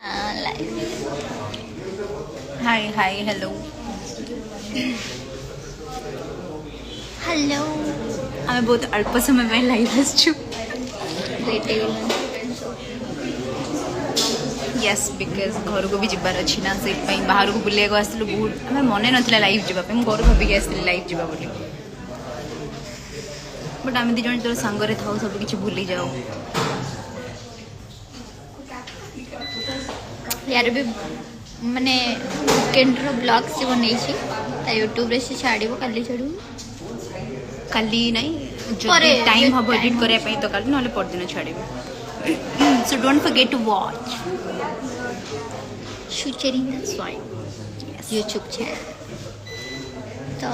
हाय hi hello hello आम बहुत अल्प समय लाइव आसचु यस बिकज घर को भी जबार अच्छी ना से बाहर को बुलिया आसलु बहुत आम मन ना लाइव जावाई घर भाविक आसती लाइव जावा बोली बट आम दिज जो सांगरे था सब किसी भूली जाओ यार भी माने केंद्र ब्लॉग से बन यूट्यूब रे से छाड़ो काली छाड़ू काली नहीं जो टाइम हम एडिट करने तो काली ना परदिन छाड़े so don't forget to watch Sucheri YouTube channel तो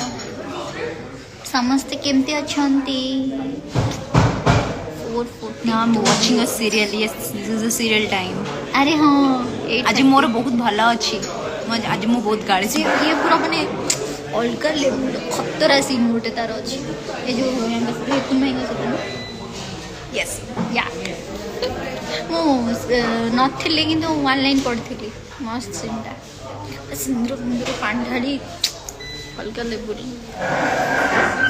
समस्त केमती अच्छी Now I'm watching a serial. Yes, this is a serial time. अरे हाँ आज मोर बहुत भला अच्छी आज मु बहुत गाड़ी से ये पूरा माने अलग लेवल खतरा सीन गोटे तार अच्छी ये जो हेतु में यस या मु नथिले किंतु वन लाइन पढ़थली मस्त सीनटा सिंदूर पानी ढाली अलग level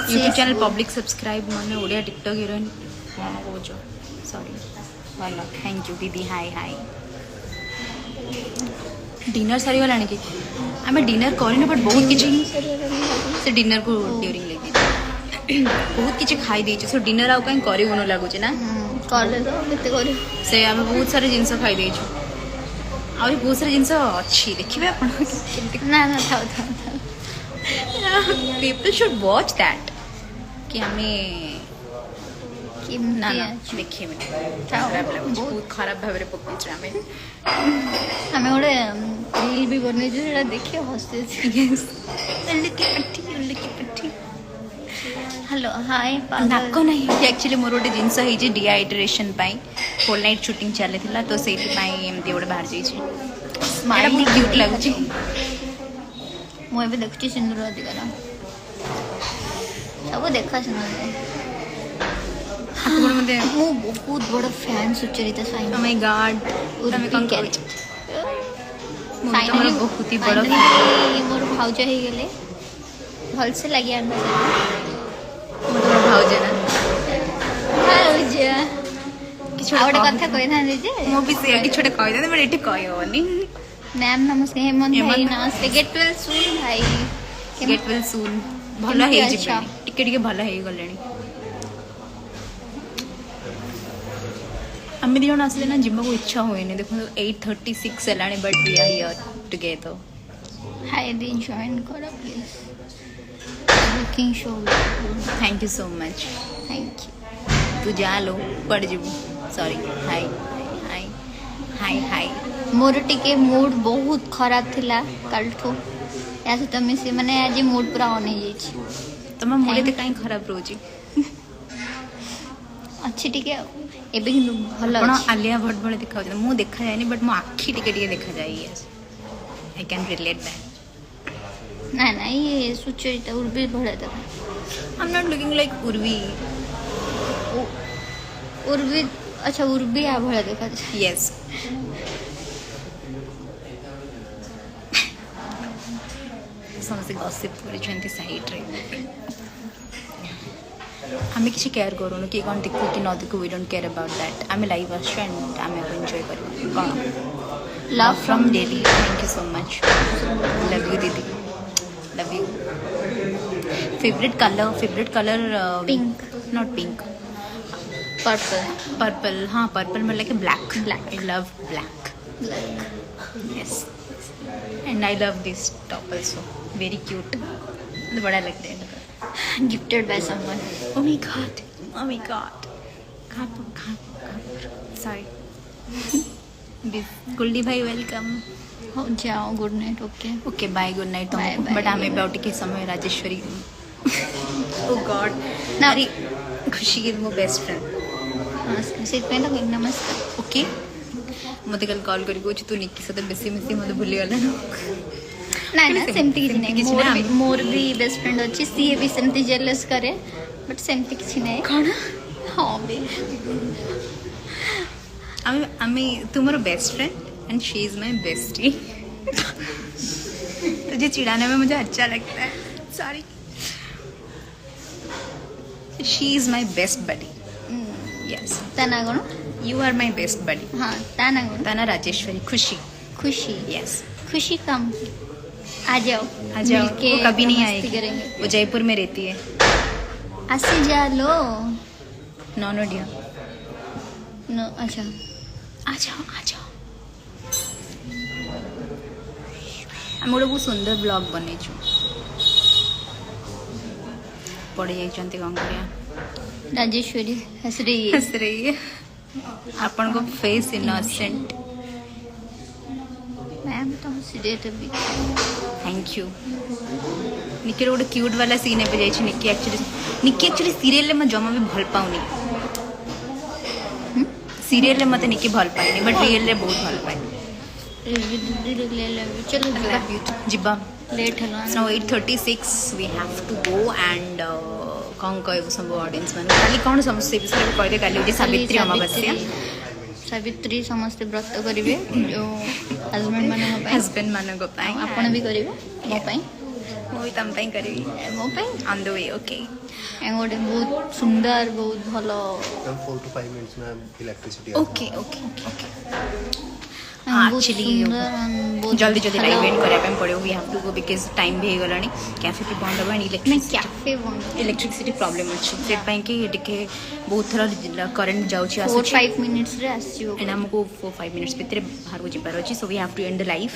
YouTube channel public subscribe माने ओडिया टिकटॉक हीरोइन कौन कौच सॉरी भल थैंक यू दीदी हाय हाय डिनर सारी गलानी कि आम डिनर करने बट बहुत किसी से डिनर को ड्यूरिंग लेके बहुत किसी खाई देचे सो डिनर आउ कहीं करी न लगुच ना कले तो केते करी से आम बहुत सारे जिनस खाई देछु आ बहुत सारे जिनस अच्छी देखिए आपण ना ना था पीपल शुड वॉच दैट कि हमें ना ना देखिए खराब लगे बहुत खराब भाव में पकड़ आम गोटे रील भी बन देखिए हसे हेलो हाय नाक नहीं एक्चुअली मोर गोटे जिनस है डिहाइड्रेशन होल नाइट शूटिंग चली तो से एमती गोटे बाहर जाइए क्यूट लगुच मुझे देखुची सिंदूर अधिकार सब देखा सिंदूर मु बहुत बड़ा fan Sucharita Sai oh my God तमे कौन कह फाइनली बहुत ही बड़ा मोर भाउज हो गले भल से लगे आंदा मोर भाउज ना भाउज किछ गोटे कथा कहि थाने जे मो भी से कि छोटे कहि दे बट एठी कहि होनी मैम नमस्ते हेमंत भाई नमस्ते गेट वेल सून भाई गेट वेल सून भलो हे जिबे टिके टिके भलो हे गलेनी आम दी जन आसले ना जीवा को इच्छा हुए देखो 8:36 है but we are here together hi दी जॉइन करो please booking show thank you so much thank you तू जा लो पड़ जीवु सॉरी हाय हाय हाय हाय मोर टिके मूड बहुत खराब थिला कालठो या सहित मिसी माने आज मूड पूरा ऑन हो जाइछि तम मूड एते काई खराब रोजी अच्छी टिके एबे किंतु भलो आपण आलिया भट भले देखा जाय मु देखा जायनी बट मो आखी टिके टिके देखा जाय yes I can relate that ना ना ये सुचरिता उर्वी भले देखा I am not looking like Urvi Urvi अच्छा उर्वी आ भले देखा यस समझे गॉसिप कर साइड रे आम किसी केयर करूँ कि कौन देखू कि न देखू we don't care about that आम लाइव आसु एंड आम एंजॉय कर कौन लव फ्रॉम डेली thank you so much love you दीदी love you favourite colour pink not pink purple हाँ पर्पल मतलब कि black I love black yes and I love this top also very cute बड़ा लगता है gifted by someone oh my god sorry this गुल्डी भाई welcome हो जाओ good night okay bye good night तुमको बट आम एबाउट के समय राजेश्वरी ओ God नारी खुशी की मो बेस्ट फ्रेंड से पे तो नमस्कार ओके मते कल कॉल करी को तू निक्की सते बेसी मिसी मते भूली गला ना ना सेमती किछि नै मोर भी बेस्ट फ्रेंड अछि सी भी सेमती जेलस करे बट सेमती किछि नै कोन हां बे आमी तुमरो best friend and she is my bestie. तुझे चिढ़ाने में मुझे अच्छा लगता है, sorry. She is my best buddy. Yes, ତା ନା କ'ଣ? You are my best buddy. ହଁ ତା ନା କ'ଣ? ताना राजेश्वरी, खुशी। खुशी। यस, खुशी कम आ जाओ आ जाओ। मिलके वो कभी नहीं मस्ती आएगी, करेंगे। वो जयपुर में रहती है। आसी जा लो नॉन ऑडियो। नो अच्छा आ जाओ, आ जाओ। आम गोटे बहुत सुंदर ब्लॉग बनईचु, पड़ी जाइछन्ति कौन करिया। राजेश्वरी हंस रही है। हंस रही है। अपन को फेस इनोसेंट। मैम तो हंस रही है तभी। Thank you. निकी गोटे क्यूट वाला सीन पे जाइए। निकी एक्चुअली सीरियल में जमा भी भल पाऊनी। सीरियल में मत निकी भल पाएनी, बट रियल रे बहुत भल पाए। चलो जिबा लेट है now 8:36 we have to go and कौन कहू सब ऑडियंस मान खाली कौन समस्या विषय में कहते काली होची सावित्री अमावास्या। सावित्री समस्त व्रत करिवे जो हस्बैंड मानक पई, हस्बैंड मानक पाई आपण भी करिवे मो पई, ମୁଁ ବି ତମ ପାଇଁ କରିବି। मो पई ऑन द वे। ओके, गोटे बहुत सुंदर बहुत भल 4 to 5 minutes में इलेक्ट्रिसिटी ओके ओके ओके। बहुत एक्चुअली सुंदर and बहुत जल्दी जल्दी भल। लाइव एंड करबा ପାଇଁ पड़ियो। We have to go because time भी हेगलानी। कैफे भी बंद हबा। नहीं इलेक्ट्रिसिटी कैफे बंद इलेक्ट्रिसिटी प्रॉब्लम अछि से ପାଇଁ कि टिके बहुत थरा करंट जाउची 4-5 मिनिट्स रे आसीयो एंड हमको 4-5 मिनट्स भितर बाहर को जिबार अछि। So we have to end the live.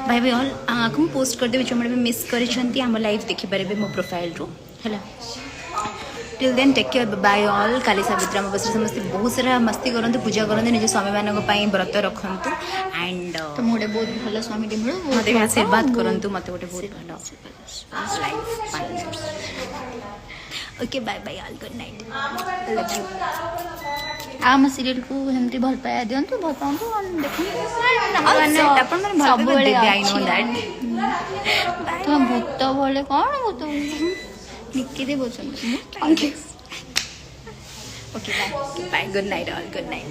Bye bye all. आकम पोस्ट कर देबे जो हमरे मिस करे छंती हम लाइव देखि पारेबे मो प्रोफाइल रो हैला। Till then take care, bye all. काली सावित्री अमावास्या समस्त बहुत सारा मस्ती करंतु, पूजा करंतु, निज स्वामी मानक पई व्रत रखंतु एंड तो मोटे बहुत भल स्वामी टे मिलो मते आशीर्वाद करंतु। मते गोटे बहुत भलो लाइफ पाई। Okay bye bye all, good night, love you. आम सीरियल को हेमती भल पाया दियंतु, भल पाउंतु देखु अपन मन भल देबे। I know that. तो भूत भले कौन भूत निक्की दे बोचन। Thank you. Okay bye bye, good night all, good night.